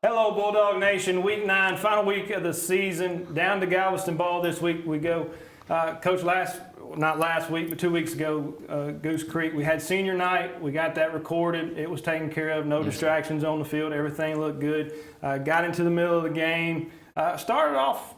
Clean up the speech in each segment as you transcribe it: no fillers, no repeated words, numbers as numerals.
Hello, Bulldog Nation. Week 9, final week of the season. Down to Galveston Ball this week we go. Coach, not last week, but 2 weeks ago, Goose Creek, we had senior night. We got that recorded. It was taken care of. No distractions on the field. Everything looked good. Got into the middle of the game. Started off,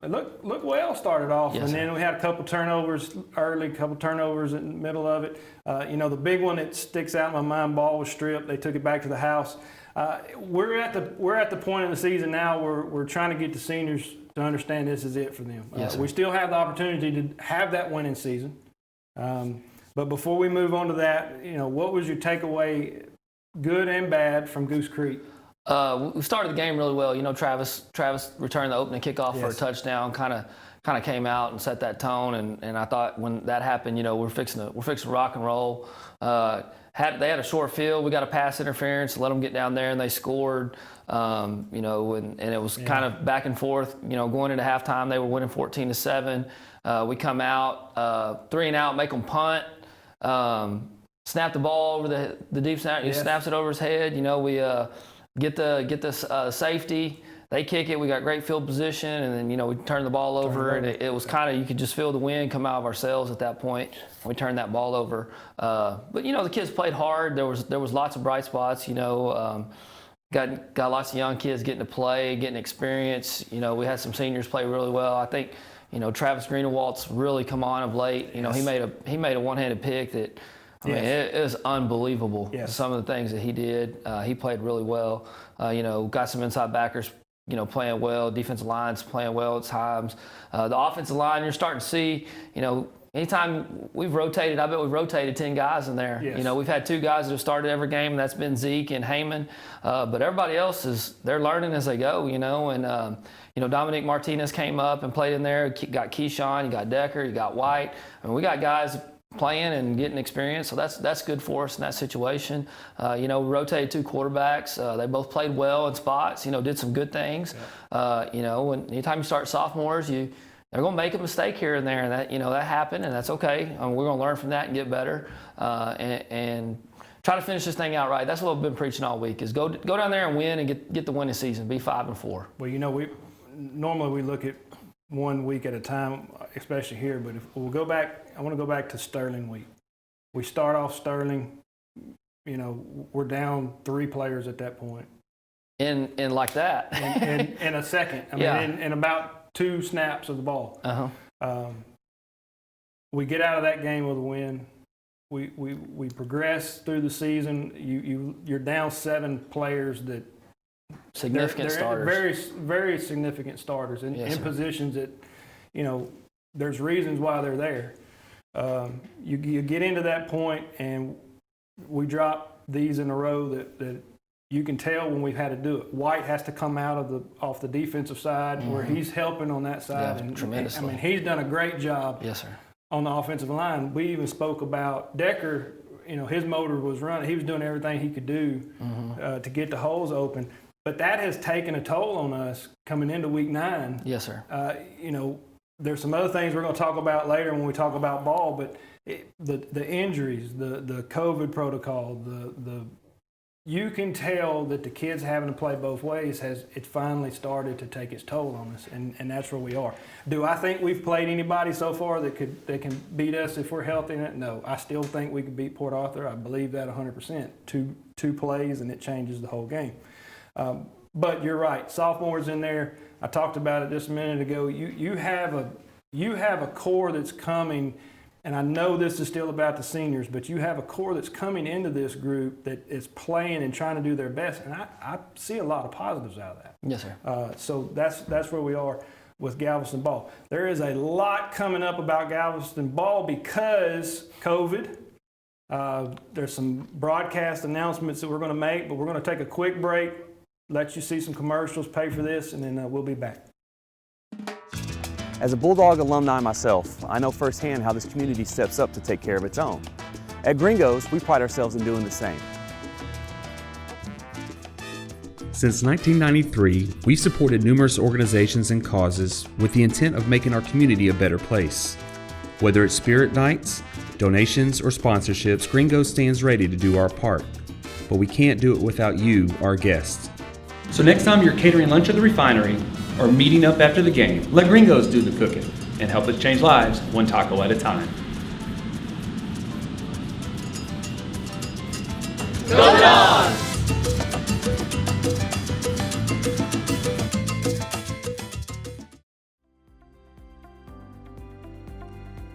it looked well started off. And then we had a couple turnovers early, a couple turnovers in the middle of it. The big one that sticks out in my mind, ball was stripped. They took it back to the house. We're at the point in the season now where we're trying to get the seniors to understand this is it for them. We still have the opportunity to have that winning season. But before we move on to that, what was your takeaway, good and bad, from Goose Creek? We started the game really well. Travis returned the opening kickoff for a touchdown, kind of came out and set that tone. And I thought when that happened, we're fixing to rock and roll. They had a short field. We got a pass interference, let them get down there, and they scored. And it was kind of back and forth. Going into halftime, they were winning 14-7. We come out 3 and out, make them punt, snap the ball over the deep snap. He snaps it over his head. We get the safety. They kick it. We got great field position, and then we turn the ball over, and it was kind of, you could just feel the wind come out of ourselves at that point. We turned that ball over, but the kids played hard. There was lots of bright spots. Got lots of young kids getting to play, getting experience. We had some seniors play really well. I think Travis Greenewalt's really come on of late. He made a one-handed pick that. It was unbelievable. Some of the things that he did. He played really well. Got some inside backers, playing well. Defensive line's playing well at times. The offensive line, you're starting to see, anytime we've rotated, I bet we've rotated 10 guys in there. We've had 2 guys that have started every game, and that's been Zeke and Heyman. But everybody else they're learning as they go, and Dominic Martinez came up and played in there. You got Keyshawn, you got Decker, you got White. We got guys playing and getting experience, so that's good for us in that situation. We rotated 2 quarterbacks. They both played well in spots. Did some good things. And anytime you start sophomores, they're going to make a mistake here and there, and that happened, and that's okay. We're going to learn from that and get better, and try to finish this thing out right. That's what we've been preaching all week: is go down there and win and get the winning season. Be 5-4. Well, we normally look at 1 week at a time, especially here. But if we'll go back, I want to go back to Sterling week. We start off Sterling, we're down 3 players at that point. In like that. in a second. In about 2 snaps of the ball. We get out of that game with a win. We progress through the season. You're down 7 players that. Significant starters. Very, very significant starters in positions that, there's reasons why they're there. You get into that point, and we drop these in a row that you can tell when we've had to do it. White has to come out off the defensive side where he's helping on that side. And tremendously. He's done a great job on the offensive line. We even spoke about Decker. His motor was running. He was doing everything he could do to get the holes open. But that has taken a toll on us coming into week 9. Yes, sir. There's some other things we're going to talk about later when we talk about ball, but the injuries, the COVID protocol, you can tell that the kids having to play both ways it finally started to take its toll on us, and that's where we are. Do I think we've played anybody so far that can beat us if we're healthy? No, I still think we could beat Port Arthur. I believe that 100%. Two plays and it changes the whole game. But you're right, sophomores in there. I talked about it just a minute ago. You have a core that's coming, and I know this is still about the seniors, but you have a core that's coming into this group that is playing and trying to do their best, and I see a lot of positives out of that. Yes, sir. So that's where we are with Galveston ball. There is a lot coming up about Galveston ball because COVID. There's some broadcast announcements that we're going to make, but we're going to take a quick break, let you see some commercials, pay for this, and then we'll be back. As a Bulldog alumni myself, I know firsthand how this community steps up to take care of its own. At Gringos, we pride ourselves in doing the same. Since 1993, we've supported numerous organizations and causes with the intent of making our community a better place. Whether it's spirit nights, donations, or sponsorships, Gringos stands ready to do our part. But we can't do it without you, our guests. So next time you're catering lunch at the refinery or meeting up after the game, let Gringos do the cooking and help us change lives one taco at a time. Go Dogs!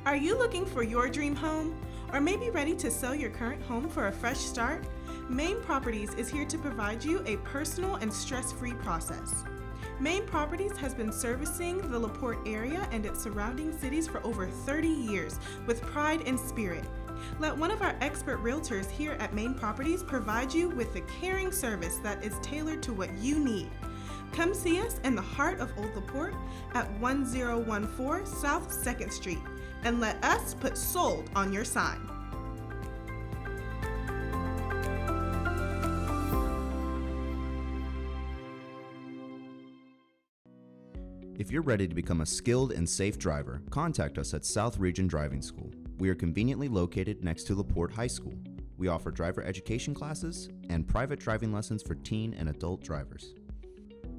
Are you looking for your dream home? Or maybe ready to sell your current home for a fresh start? Main Properties is here to provide you a personal and stress-free process. Main Properties has been servicing the LaPorte area and its surrounding cities for over 30 years with pride and spirit. Let one of our expert realtors here at Main Properties provide you with the caring service that is tailored to what you need. Come see us in the heart of Old LaPorte at 1014 South 2nd Street and let us put sold on your sign. If you're ready to become a skilled and safe driver, contact us at South Region Driving School. We are conveniently located next to LaPorte High School. We offer driver education classes and private driving lessons for teen and adult drivers.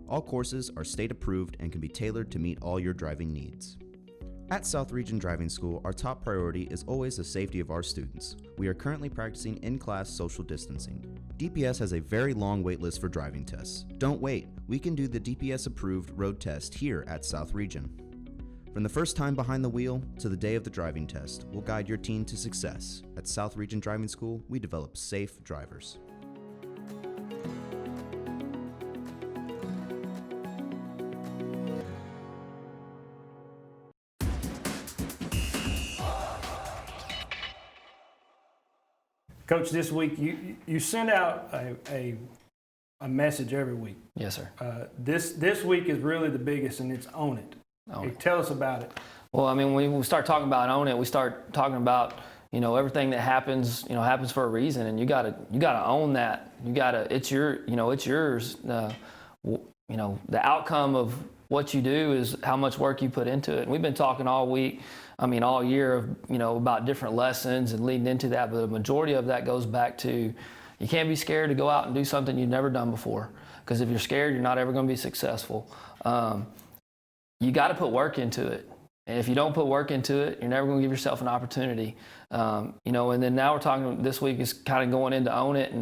All courses are state approved and can be tailored to meet all your driving needs. At South Region Driving School, our top priority is always the safety of our students. We are currently practicing in-class social distancing. DPS has a very long wait list for driving tests. Don't wait, we can do the DPS-approved road test here at South Region. From the first time behind the wheel to the day of the driving test, we'll guide your teen to success. At South Region Driving School, we develop safe drivers. Coach, this week you send out a message every week. Yes, sir. This week is really the biggest, and it's Own It. Tell us about it. Well, I mean, when we start talking about Own It, we start talking about, everything that happens, happens for a reason, and you gotta own that. It's yours. The outcome of what you do is how much work you put into it. And we've been talking all week, all year, about different lessons and leading into that. But the majority of that goes back to you can't be scared to go out and do something you've never done before. Because if you're scared, you're not ever going to be successful. You got to put work into it. And if you don't put work into it, you're never going to give yourself an opportunity. And then now we're talking, this week is kind of going into Own It.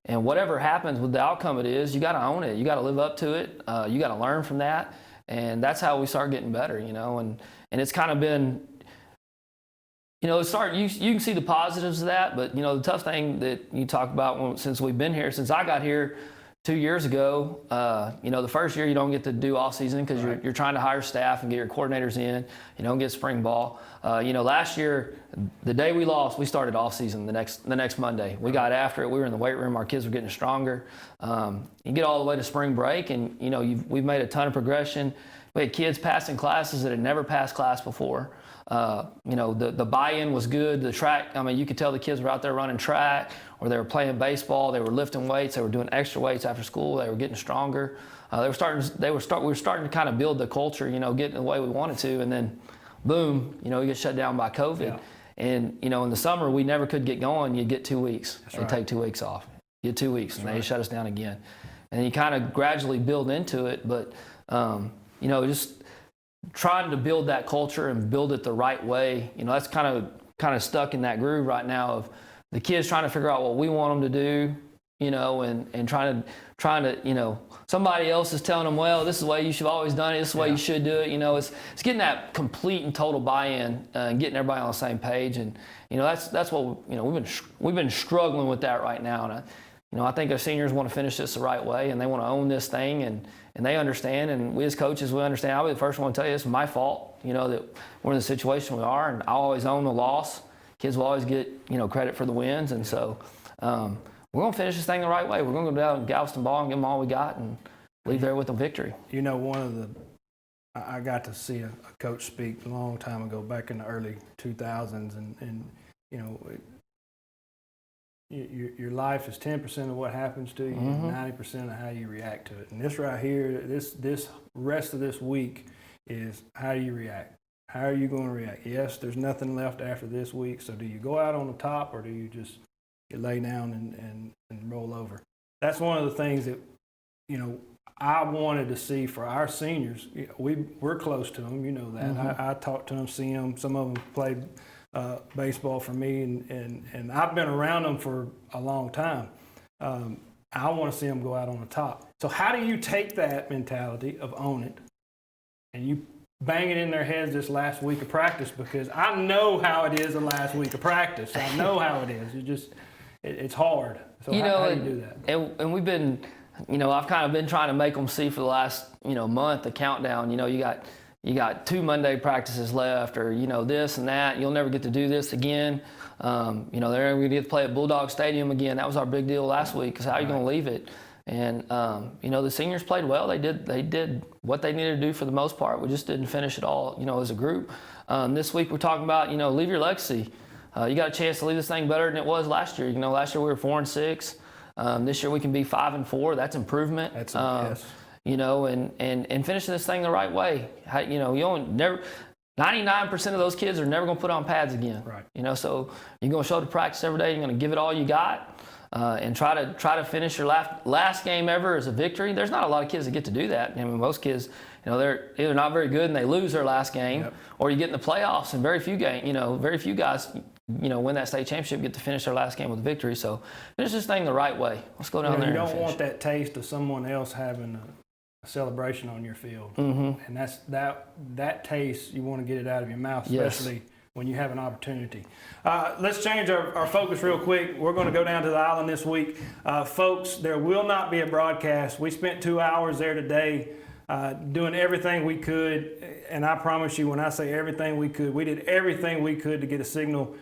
And whatever happens with the outcome it is, you got to own it. You got to live up to it. You got to learn from that. And that's how we start getting better, And it's kind of been, you can see the positives of that, but, the tough thing that you talk about since we've been here, since I got here 2 years ago, the first year you don't get to do all season because you're trying to hire staff and get your coordinators in. You don't get spring ball. Last year, the day we lost, we started off season the next Monday. We got after it. We were in the weight room. Our kids were getting stronger. You get all the way to spring break, and we've made a ton of progression. We had kids passing classes that had never passed class before. The buy-in was good. The track, you could tell the kids were out there running track, or they were playing baseball. They were lifting weights. They were doing extra weights after school. They were getting stronger. We were starting to kind of build the culture, getting the way we wanted to, and then boom, we get shut down by COVID. Yeah. And in the summer we never could get going. You'd get 2 weeks. They'd take 2 weeks off. You get 2 weeks, and they shut us down again. And you kind of gradually build into it, but just trying to build that culture and build it the right way. That's kind of stuck in that groove right now of the kids trying to figure out what we want them to do, and trying to, somebody else is telling them, well, this is the way you should have always done it. This is the way you should do it. It's getting that complete and total buy-in and getting everybody on the same page. And, that's what, we've been struggling with that right now. And I think our seniors want to finish this the right way, and they want to own this thing, and they understand, and we as coaches, we understand. I'll be the first one to tell you it's my fault, that we're in the situation we are, and I always own the loss. Kids will always get, credit for the wins, and so we're going to finish this thing the right way. We're going to go down and Galveston ball and give them all we got and leave there with a victory. I got to see a coach speak a long time ago, back in the early 2000s, and your life is 10% of what happens to you, and 90% of how you react to it. And this right here, this rest of this week is how you react. How are you going to react? Yes, there's nothing left after this week, so do you go out on the top, or do you just lay down and roll over? That's one of the things that I wanted to see for our seniors, we're close to them, you know that. I talked to them, see them. Some of them played baseball for me, and I've been around them for a long time. I want to see them go out on the top. So how do you take that mentality of own it and you bang it in their heads this last week of practice? Because I know how it is the last week of practice. I know how it is. It's hard. So how do you do that? And we've been, I've kind of been trying to make them see for the last, month, the countdown. You got 2 Monday practices left, or this and that. You'll never get to do this again. They're going to get to play at Bulldog Stadium again. That was our big deal last week. Because how are you going to leave it? And the seniors played well. They did what they needed to do for the most part. We just didn't finish it all, as a group. This week we're talking about, leave your legacy. You got a chance to leave this thing better than it was last year. Last year we were 4-6. This year we can be 5-4. That's improvement. That's yes. And finishing this thing the right way. You only never. 99% of those kids are never going to put on pads again. Right. So you're going to show up to practice every day. You're going to give it all you got, and try to finish your last game ever as a victory. There's not a lot of kids that get to do that. Most kids, they're either not very good and they lose their last game, or you get in the playoffs and very few guys, win that state championship, get to finish their last game with a victory. So finish this thing the right way. Let's go down there. You don't and finish. want that taste of someone else having a celebration on your field, and that's that taste. You want to get it out of your mouth, especially when you have an opportunity. Let's change our focus real quick. We're going to go down to the island this week, folks. There will not be a broadcast. We spent 2 hours there today, doing everything we could, and I promise you, when I say everything we could, we did everything we could to get a signal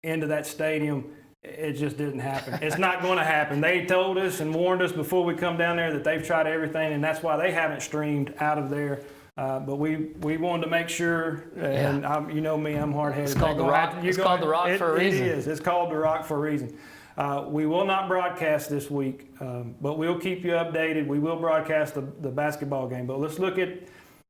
into that stadium. It just didn't happen. It's not going to happen. They told us and warned us before we come down there that they've tried everything, and that's why they haven't streamed out of there. But we wanted to make sure, and you know me, I'm hard-headed. It's called the Rock. It's called the Rock for a reason. It is. It's called the Rock for a reason. We will not broadcast this week, but we'll keep you updated. We will broadcast the basketball game. But let's look at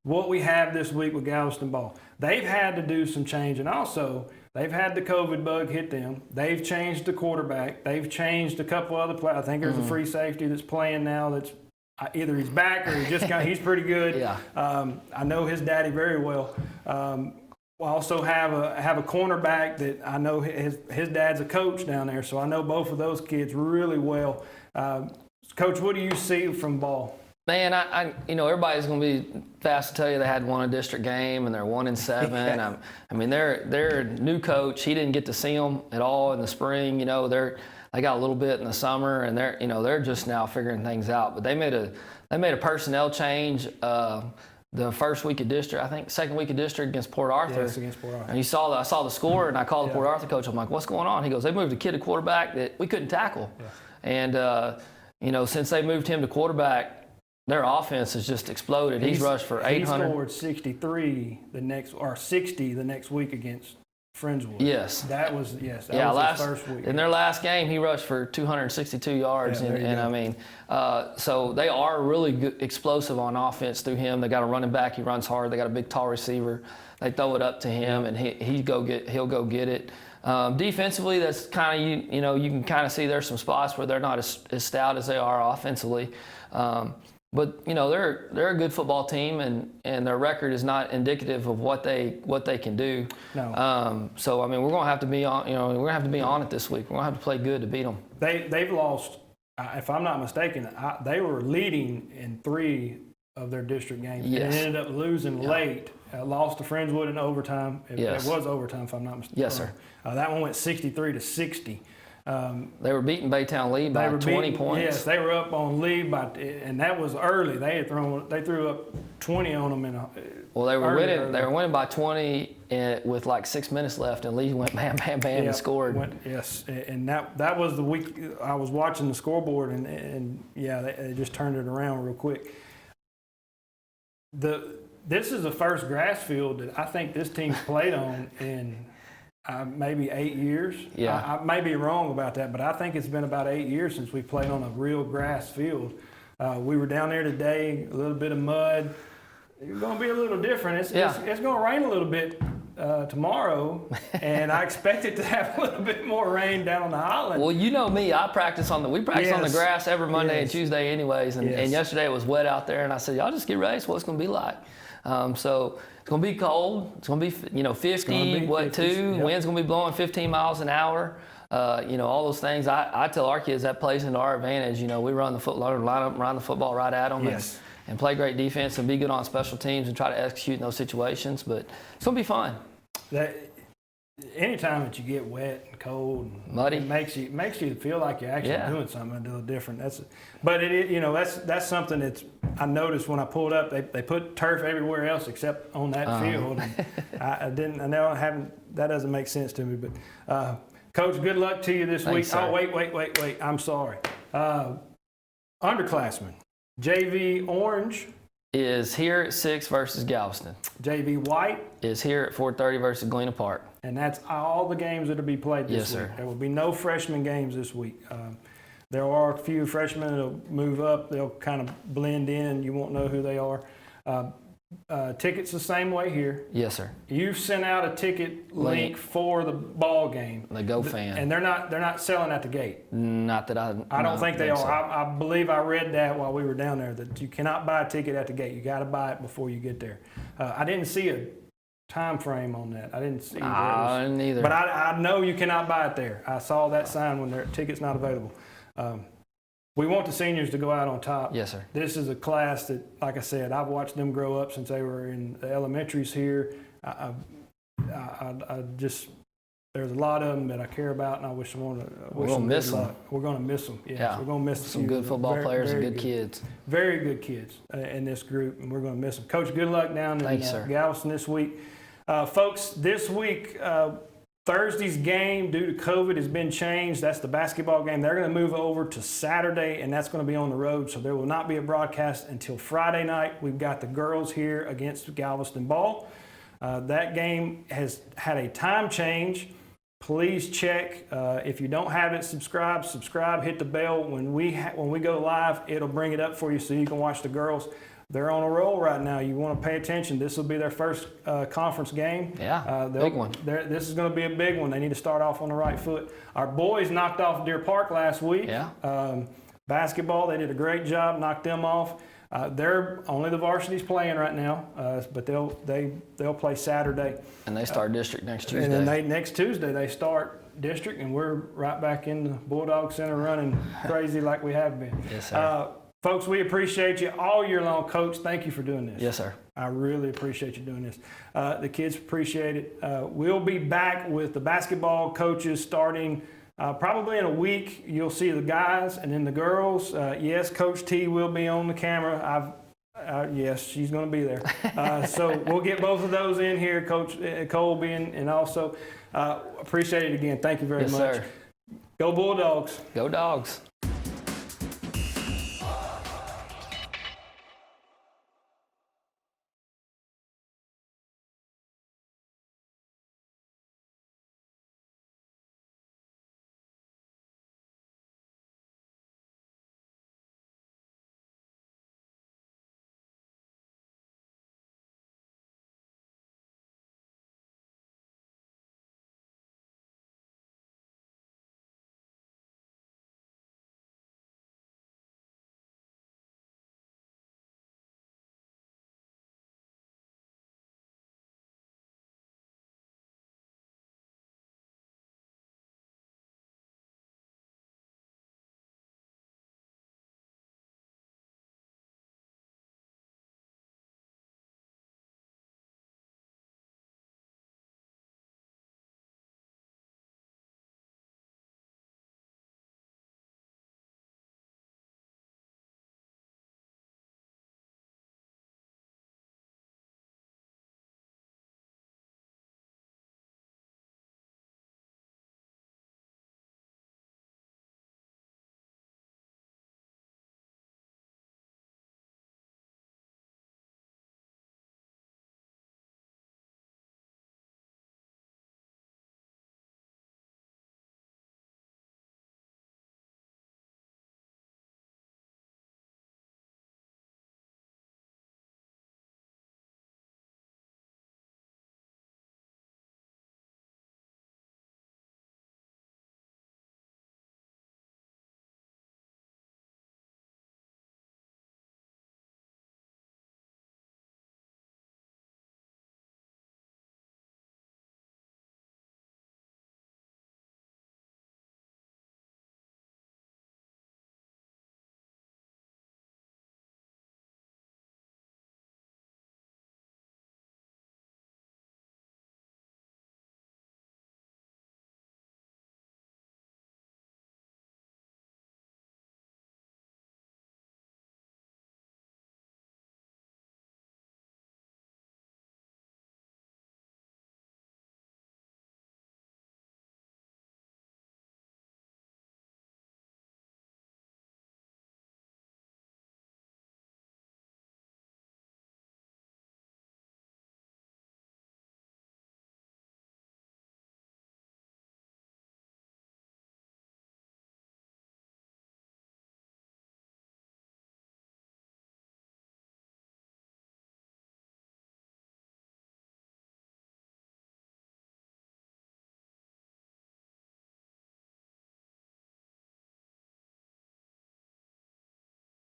what we have this week with Galveston ball. They've had to do some change, and also they've had the COVID bug hit them. They've changed the quarterback. They've changed a couple other players. I think there's a free safety that's playing now that's either he's back or he's pretty good. I know his daddy very well. We also have a cornerback that I know his dad's a coach down there, so I know both of those kids really well. Coach, what do you see from ball? Man, everybody's going to be fast to tell you they had won a district game and they're 1-7. They're a new coach. He didn't get to see them at all in the spring. They got a little bit in the summer, and they're just now figuring things out. But they made a personnel change the first week of district, I think second week of district against Port Arthur. Yes, against Port Arthur. And I saw the score, and I called the Port Arthur coach. I'm like, what's going on? He goes, they moved a kid to quarterback that we couldn't tackle. Yeah. And since they moved him to quarterback, their offense has just exploded. He's rushed for 800. He scored 60 the next week against Friendswood. Yes. That was his first week. In their last game, he rushed for 262 yards. So they are really good, explosive on offense through him. They got a running back. He runs hard. They got a big, tall receiver. They throw it up to him, and he'll go get it. Defensively, that's kind of, you can kind of see there's some spots where they're not as stout as they are offensively. But they're a good football team, and their record is not indicative of what they can do. No. So we're gonna have to be on. We're gonna have to be on it this week. We're gonna have to play good to beat them. They've lost. If I'm not mistaken, they were leading in 3 of their district games. Yes. And ended up losing late. Lost to Friendswood in overtime. It was overtime, if I'm not mistaken. Yes, sir. That one went 63-60. They were beating Baytown Lee by 20 points. Yes, they were up on Lee and that was early. They threw up 20 on them They were winning. They were winning by 20 with like 6 minutes left, and Lee went bam, bam, bam, and scored. And that was the week I was watching the scoreboard, and they just turned it around real quick. This is the first grass field that I think this team's played on in maybe 8 years. Yeah. I may be wrong about that, but I think it's been about 8 years since we played on a real grass field. We were down there today, a little bit of mud. It's going to be a little different. It's going to rain a little bit tomorrow, and I expect it to have a little bit more rain down on the island. Well, you know me. We practice on the Yes. grass every Monday and Yes. Tuesday anyways. And, Yes. and yesterday it was wet out there, and I said, y'all just get ready. It's what it's going to be like. So it's going to be cold. It's going to be 50, gonna be 50s, yep. Wind's going to be blowing 15 miles an hour. All those things. I tell our kids that plays into our advantage. We run the line up and run the football right at them. Yes. And play great defense and be good on special teams and try to execute in those situations. But it's going to be fun. Anytime that you get wet and cold, and muddy, it makes you feel like you're actually Yeah. doing something a little different. That's something that's I noticed when I pulled up. They put turf everywhere else except on that field. And that doesn't make sense to me. But Coach, good luck to you this Thanks, week. sir. Oh, wait. I'm sorry. Underclassmen, JV Orange is here at 6 versus Galveston. JV White is here at 4:30 versus Galena Park. And that's all the games that will be played this Yes, week. sir. There will be no freshman games this week. There are a few freshmen that will move up. They'll kind of blend in. You won't know who they are. Tickets the same way here. Yes, sir. You've sent out a ticket link for the ball game. The Go Fan. And they're not selling at the gate. Not that I don't think they are. so. I believe I read that while we were down there, that you cannot buy a ticket at the gate. You got to buy it before you get there. I didn't see a time frame on that. I didn't see. I didn't either. But I know you cannot buy it there. I saw that sign when their ticket's not available. We want the seniors to go out on top. Yes, sir. This is a class that, like I said, I've watched them grow up since they were in the elementaries here. I just, there's a lot of them that I care about, and I wish them We're gonna miss them. luck. We're going to miss them. Yes, Yeah. we're going to miss Some good football players and good kids. Very good kids in this group, and we're going to miss them. Coach, good luck down in Galveston this week. Folks, this week, Thursday's game, due to COVID, has been changed. That's the basketball game. They're going to move over to Saturday, and that's going to be on the road, so there will not be a broadcast until Friday night. We've got the girls here against Galveston Ball. That game has had a time change. Please check. If you don't have it, subscribe, hit the bell. When we go live, it'll bring it up for you so you can watch the girls. They're on a roll right now. You want to pay attention. This will be their first conference game. Yeah, big one. This is going to be a big one. They need to start off on the right foot. Our boys knocked off Deer Park last week. Yeah. Basketball, they did a great job, knocked them off. They're only the varsity's playing right now, but they'll play Saturday. And they start district next Tuesday. And then next Tuesday they start district, and we're right back in the Bulldog Center running crazy like we have been. Yes, sir. Folks, we appreciate you all year long. Coach, thank you for doing this. Yes, sir. I really appreciate you doing this. The kids appreciate it. We'll be back with the basketball coaches starting probably in a week. You'll see the guys and then the girls. Yes, Coach T will be on the camera. Yes, she's going to be there. So we'll get both of those in here, Coach Colby, and also appreciate it again. Thank you very much. Yes, sir. Go Bulldogs. Go Dogs.